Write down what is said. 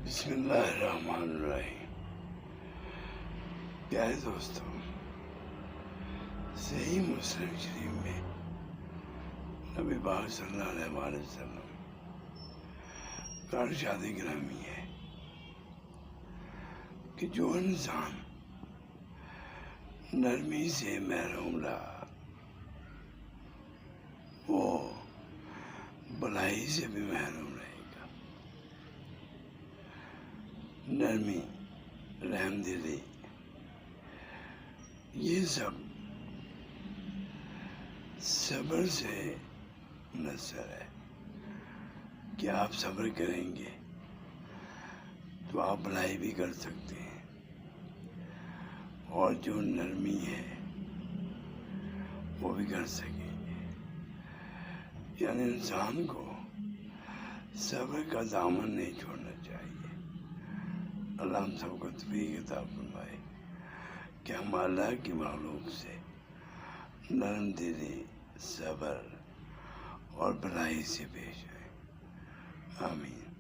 بسم اللہ الرحمن الرحیم۔ پیارے دوستوں، صحیح مسلم شریف میں نبی پاک صلی اللہ علیہ وآلہ وسلم کا ارشاد گرامی ہے کہ جو انسان نرمی سے محروم رہا وہ بلائی سے بھی محروم رہے گا۔ نرمی، رحم دلی، یہ سب صبر سے منحصر ہے کہ آپ صبر کریں گے تو آپ بھلائی بھی کر سکتے ہیں، اور جو نرمی ہے وہ بھی کر سکیں گے۔ یعنی انسان کو صبر کا دامن نہیں چھوڑنا چاہیے۔ اللہ ہم سب کو توفیق عطا فرمائے کہ ہم اللہ کی مخلوق سے نرم دلی، صبر اور بھلائی سے پیش آئیں۔ آمین۔